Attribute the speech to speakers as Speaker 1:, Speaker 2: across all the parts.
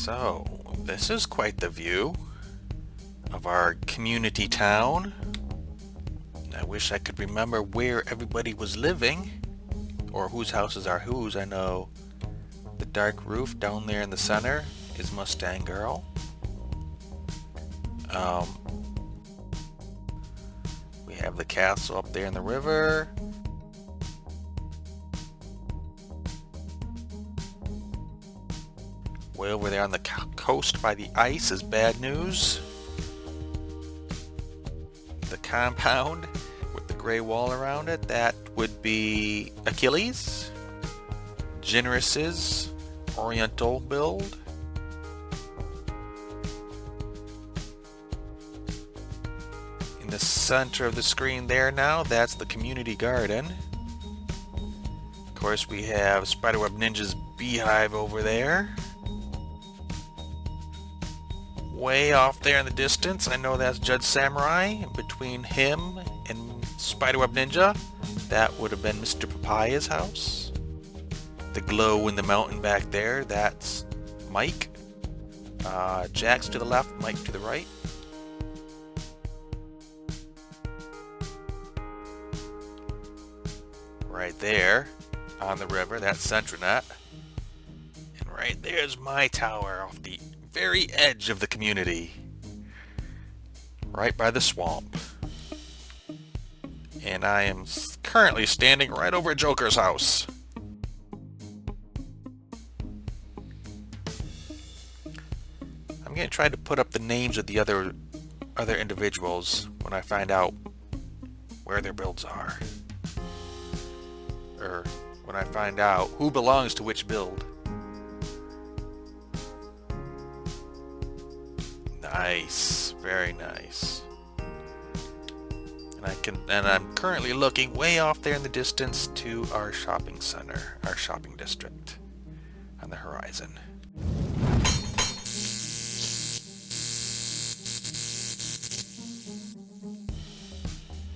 Speaker 1: So, this is quite the view of our community town. I wish I could remember where everybody was living, or whose houses are whose. I know the dark roof down there in the center is Mustang Girl. We have the castle up there in the river. Way over there on the coast by the ice is Bad News. The compound with the gray wall around it, that would be Achilles. Generous's Oriental build. In the center of the screen there now, that's the community garden. Of course, we have Spiderweb Ninja's beehive over there. Way off there in the distance, I know that's Judge Samurai. Between him and Spiderweb Ninja, that would have been Mr. Papaya's house. The glow in the mountain back there, that's Mike. Jack's to the left, Mike to the right. Right there on the river, that's Centranet. And right there's my tower off the very edge of the community, right by the swamp. And I am currently standing right over Joker's house. I'm going to try to put up the names of the other individuals when I find out where their builds are, or when I find out who belongs to which build. Nice, very nice. And I'm currently looking way off there in the distance to our shopping center, our shopping district on the horizon.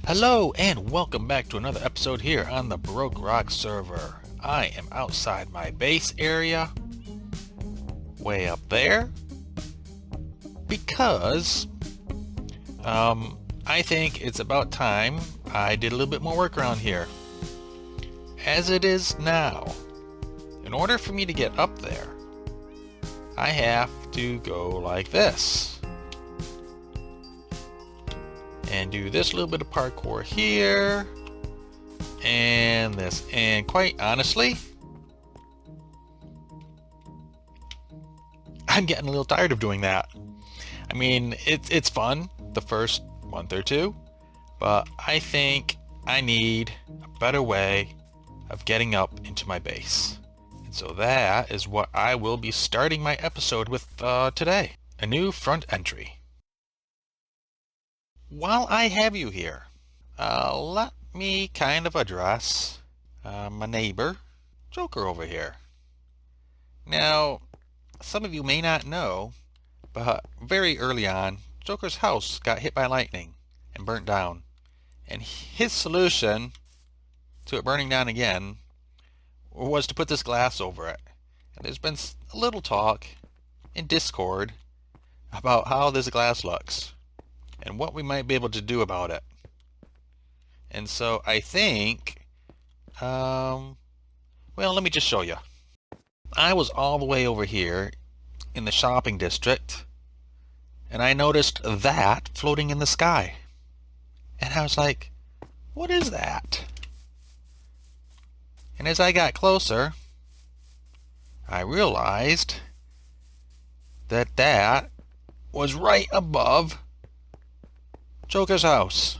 Speaker 1: Hello and welcome back to another episode here on the BrokeRock server. I am outside my base area, way up there, because I think it's about time I did a little bit more work around here. As it is now, in order for me to get up there, I have to go like this. And do this little bit of parkour here, and this. And quite honestly, I'm getting a little tired of doing that. I mean, it's fun the first month or two, but I think I need a better way of getting up into my base. And so that is what I will be starting my episode with today. A new front entry. While I have you here, let me kind of address my neighbor, Joker over here. Now, some of you may not know, but very early on, Joker's house got hit by lightning and burnt down. And his solution to it burning down again was to put this glass over it. And there's been a little talk in Discord about how this glass looks and what we might be able to do about it. And so I think, well, let me just show you. I was all the way over here in the shopping district, and I noticed that floating in the sky. And I was like, what is that? And as I got closer, I realized that that was right above Joker's house.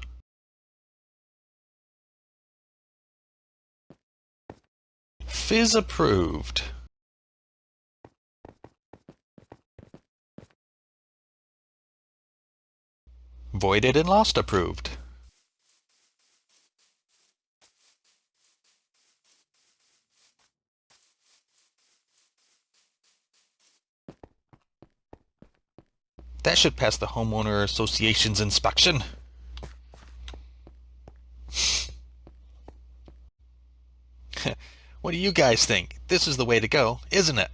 Speaker 1: Fizz approved. Voided and Lost approved. That should pass the homeowner association's inspection. What do you guys think? This is the way to go, isn't it?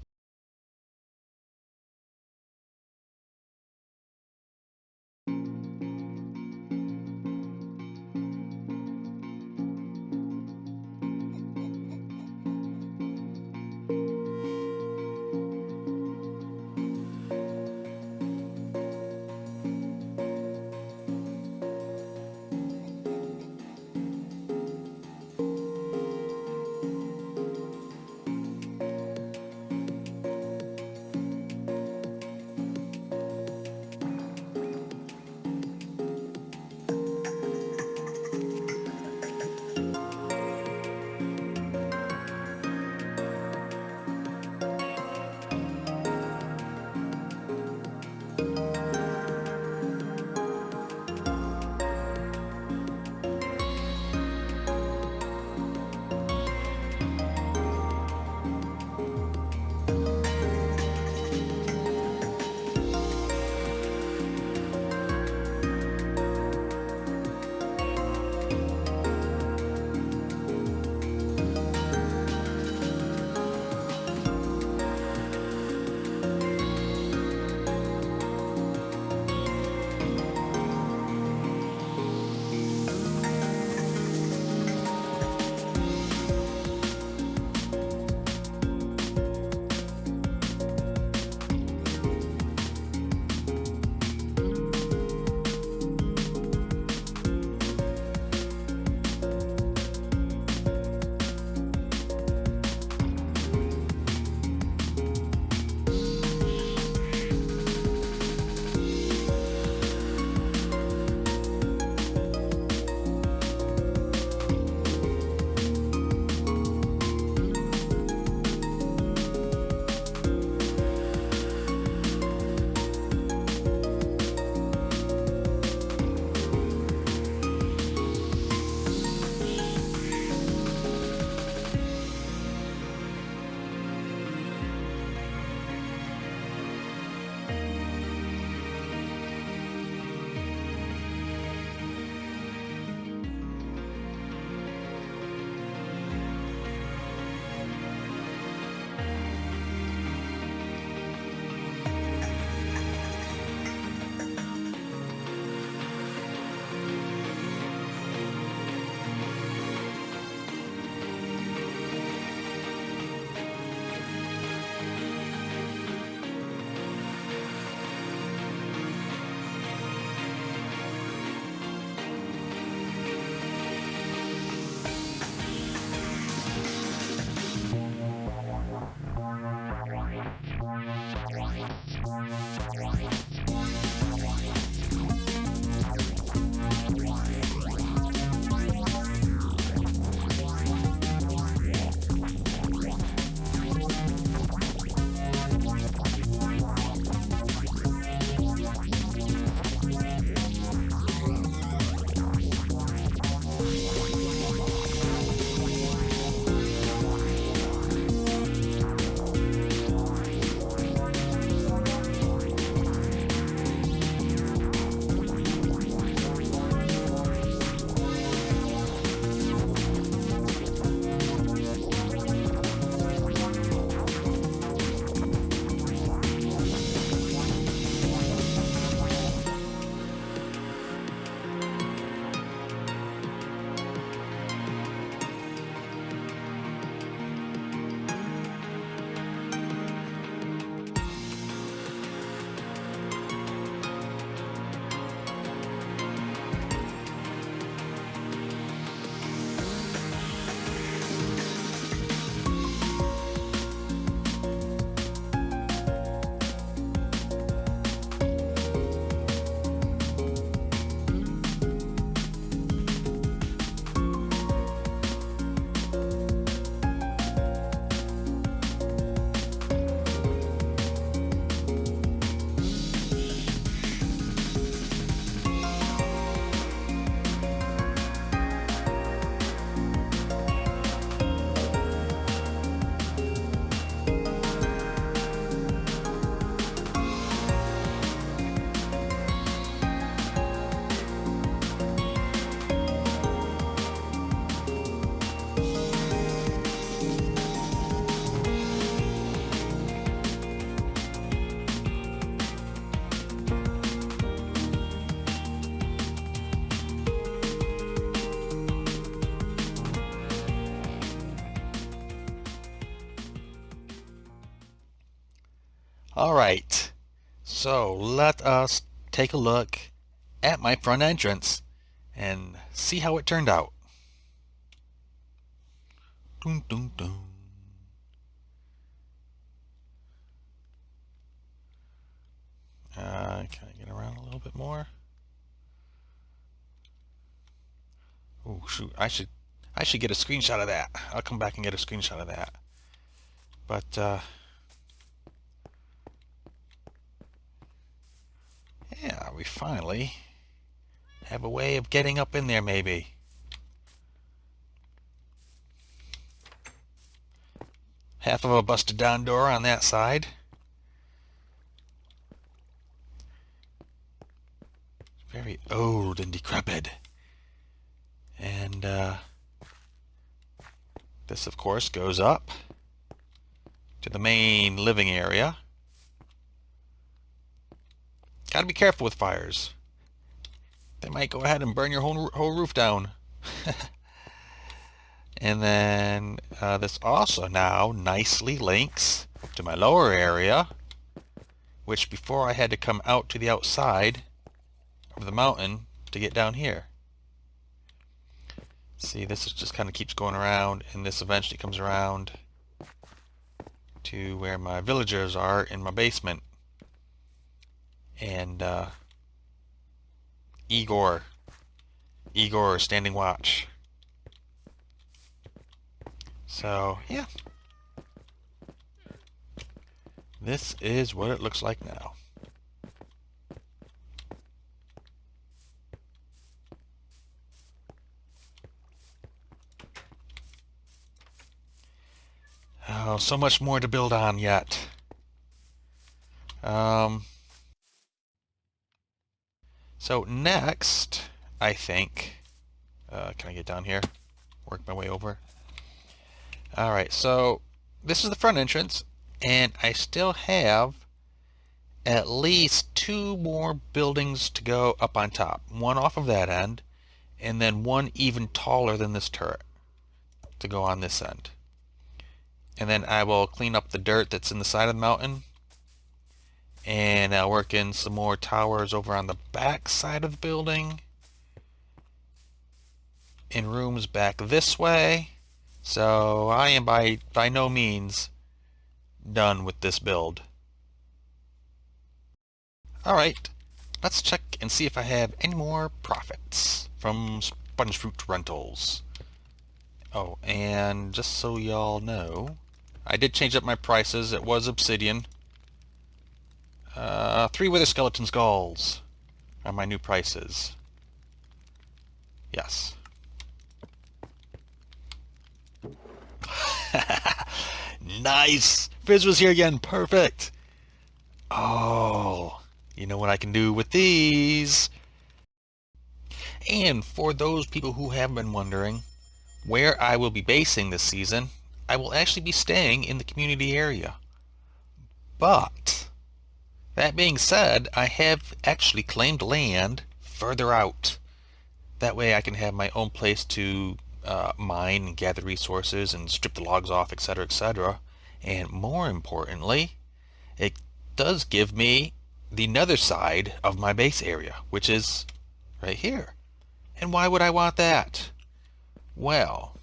Speaker 1: Alright, so let us take a look at my front entrance and see how it turned out. Dun, dun, dun. Can I get around a little bit more? Oh shoot, I should get a screenshot of that. I'll come back and get a screenshot of that. But yeah, we finally have a way of getting up in there maybe. Half of a busted down door on that side. Very old and decrepit. And this of course goes up to the main living area. Gotta be careful with fires. They might go ahead and burn your whole roof down. And then this also now nicely links to my lower area, which before I had to come out to the outside of the mountain to get down here. See, this is just kind of keeps going around, and this eventually comes around to where my villagers are in my basement. And Igor is standing watch. So yeah, this is what it looks like now. Oh, so much more to build on yet. So next, I think, can I get down here? Work my way over. Alright, so this is the front entrance, and I still have at least 2 more buildings to go up on top. One off of that end, and then one even taller than this turret to go on this end. And then I will clean up the dirt that's in the side of the mountain, and I'll work in some more towers over on the back side of the building, in rooms back this way. So I am by no means done with this build. Alright, let's check and see if I have any more profits from sponge fruit rentals. Oh, and just so y'all know, I did change up my prices. It was obsidian. 3 wither skeleton skulls are my new prices. Yes. Nice! Fizz was here again. Perfect! Oh, you know what I can do with these? And for those people who have been wondering where I will be basing this season, I will actually be staying in the community area. But that being said, I have actually claimed land further out. That way I can have my own place to mine and gather resources and strip the logs off, etc., etc. And more importantly, it does give me the nether side of my base area, which is right here. And why would I want that? Well,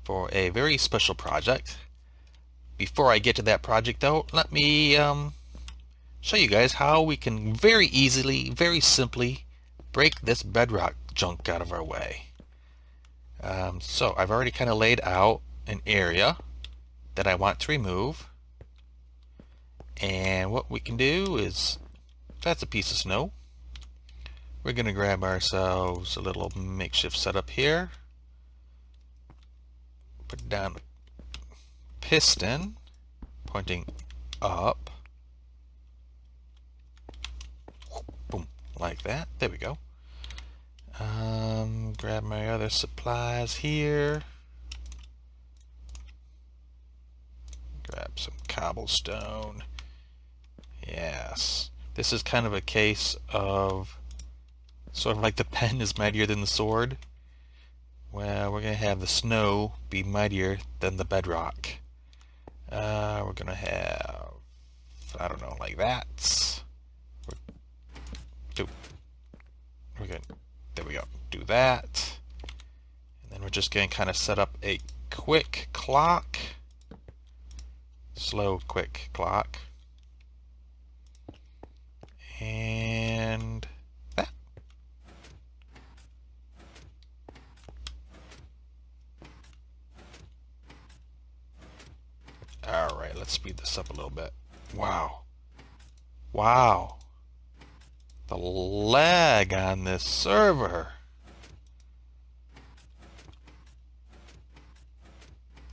Speaker 1: for a very special project. Before I get to that project though, let me show you guys how we can very easily, very simply break this bedrock junk out of our way. So I've already kind of laid out an area that I want to remove, and what we can do is, that's a piece of snow. We're gonna grab ourselves a little makeshift setup here, put down a piston pointing up, boom, like that. There we go. Grab my other supplies here. Grab some cobblestone. Yes. This is kind of a case of sort of like the pen is mightier than the sword. Well, we're going to have the snow be mightier than the bedrock. We're going to have I don't know, like that. We're good. There we go. Do that. And then we're just going to kind of set up a quick clock. Slow, quick clock. And that. Alright, let's speed this up a little bit. Wow. Wow. The lag on this server.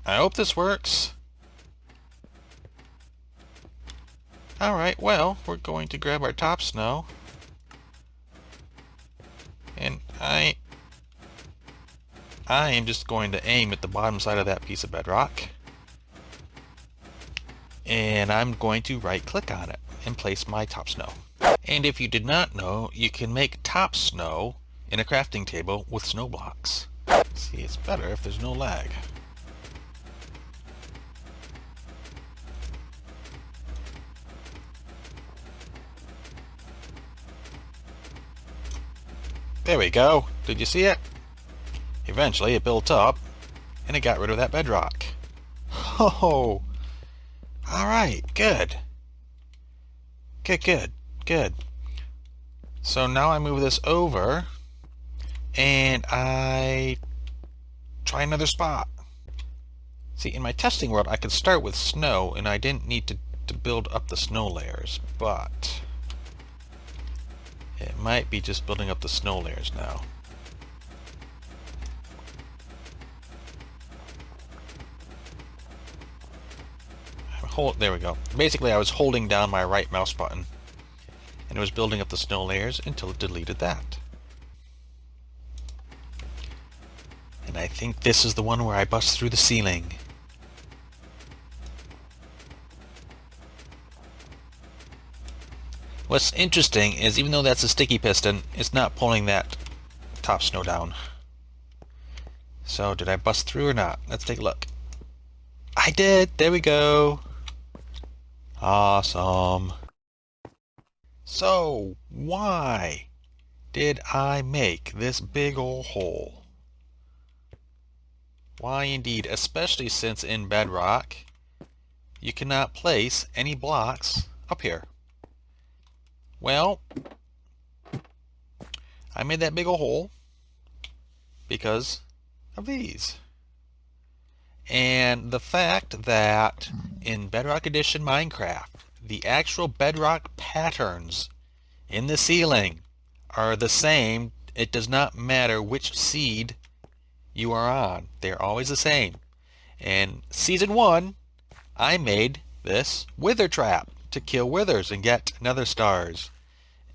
Speaker 1: I hope this works. Alright, well, we're going to grab our top snow. And I am just going to aim at the bottom side of that piece of bedrock. And I'm going to right click on it and place my top snow. And if you did not know, you can make top snow in a crafting table with snow blocks. See, it's better if there's no lag. There we go. Did you see it? Eventually it built up and it got rid of that bedrock. Oh, alright, good. Good. So now I move this over and I try another spot. See, in my testing world I could start with snow and I didn't need to build up the snow layers, but it might be just building up the snow layers now. There we go. Basically, I was holding down my right mouse button, and it was building up the snow layers until it deleted that. And I think this is the one where I bust through the ceiling. What's interesting is even though that's a sticky piston, it's not pulling that top snow down. So, did I bust through or not? Let's take a look. I did! There we go! Awesome. So, why did I make this big old hole? Why indeed, especially since in Bedrock, you cannot place any blocks up here. Well, I made that big old hole because of these. And the fact that in Bedrock Edition Minecraft, the actual bedrock patterns in the ceiling are the same. It does not matter which seed you are on. They're always the same. And Season 1, I made this wither trap to kill withers and get nether stars.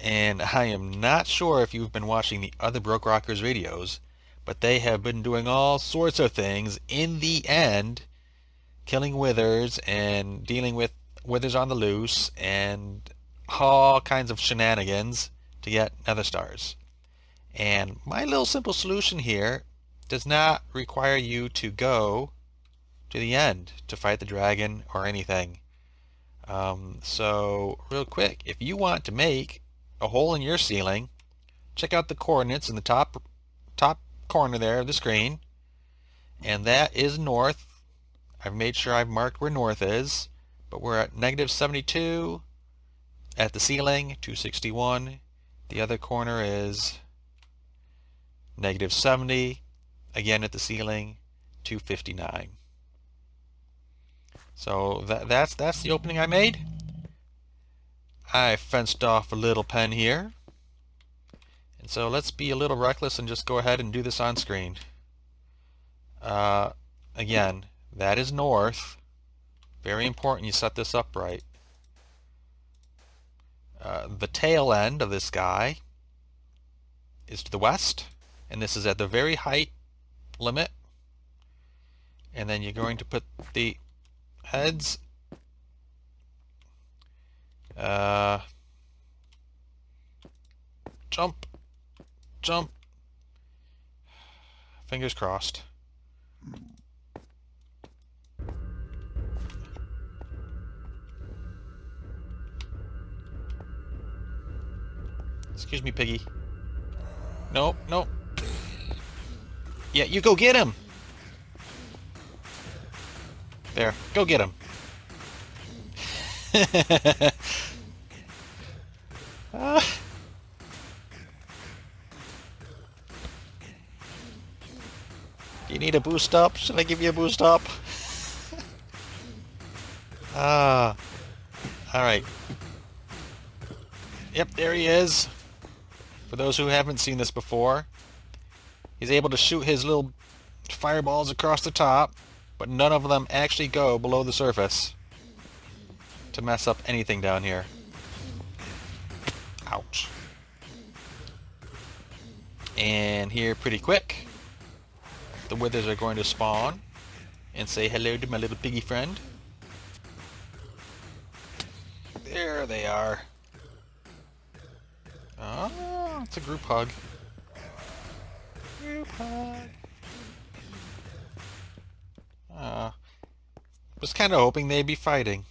Speaker 1: And I am not sure if you've been watching the other BrokeRockers videos, but they have been doing all sorts of things in the end, killing withers and dealing with withers on the loose and all kinds of shenanigans to get nether stars. And my little simple solution here does not require you to go to the end to fight the dragon or anything. So real quick, if you want to make a hole in your ceiling, check out the coordinates in the top corner there of the screen, and that is north. I've made sure I've marked where north is, but we're at -72 at the ceiling, 261. The other corner is -70, again at the ceiling, 259. So that's the opening I made. I fenced off a little pen here. And so let's be a little reckless and just go ahead and do this on screen. Again, that is north. Very important you set this up right. The tail end of this guy is to the west, and this is at the very height limit. And then you're going to put the heads jump, fingers crossed. Excuse me, piggy. Nope, nope. Yeah, you go get him! There, go get him. uh, you need a boost up? Should I give you a boost up? Ah, alright. Yep, there he is. For those who haven't seen this before, he's able to shoot his little fireballs across the top, but none of them actually go below the surface to mess up anything down here. Ouch. And here pretty quick, the withers are going to spawn and say hello to my little piggy friend. There they are. Oh, it's a group hug. Group hug. Was kind of hoping they'd be fighting.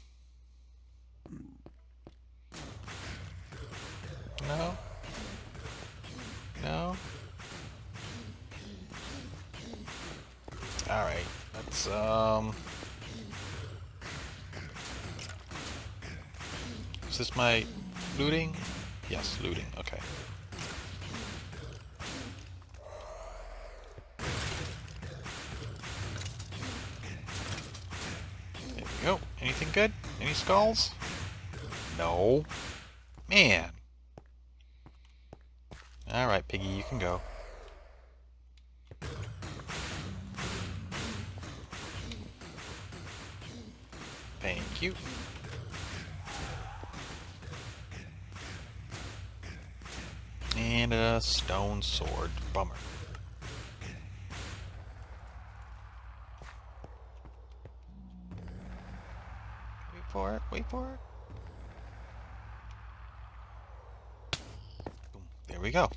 Speaker 1: No? No? Alright, let's, is this my looting? Yes, looting, okay. There we go. Anything good? Any skulls? No. Man. Alright, piggy, you can go. Thank you. And a stone sword. Bummer. Wait for it, wait for it. Boom. There we go.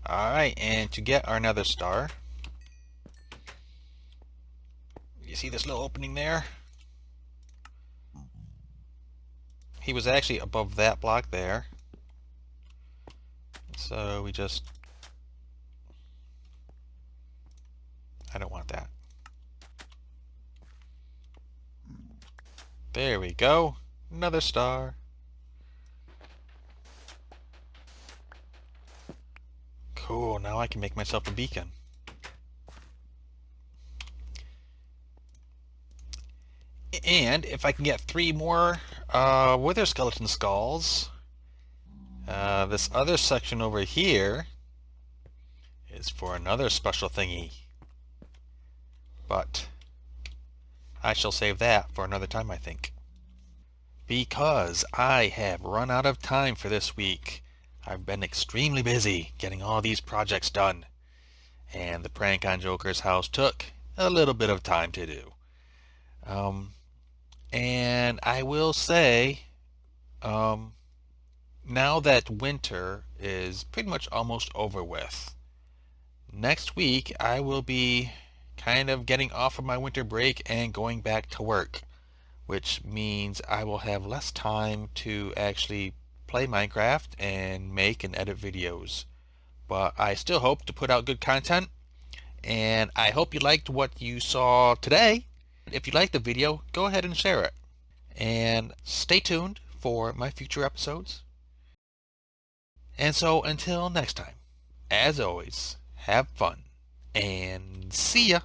Speaker 1: Alright, and to get our nether star, you see this little opening there? He was actually above that block there. So we just... I don't want that. There we go. Another star. Cool, now I can make myself a beacon. And if I can get 3 more wither skeleton skulls, this other section over here is for another special thingy. But I shall save that for another time, I think. Because I have run out of time for this week. I've been extremely busy getting all these projects done. And the prank on Joker's house took a little bit of time to do. And I will say, now that winter is pretty much almost over with, next week I will be kind of getting off of my winter break and going back to work, which means I will have less time to actually play Minecraft and make and edit videos. But I still hope to put out good content, and I hope you liked what you saw today. If you liked the video, go ahead and share it. And stay tuned for my future episodes. And so until next time, as always, have fun and see ya!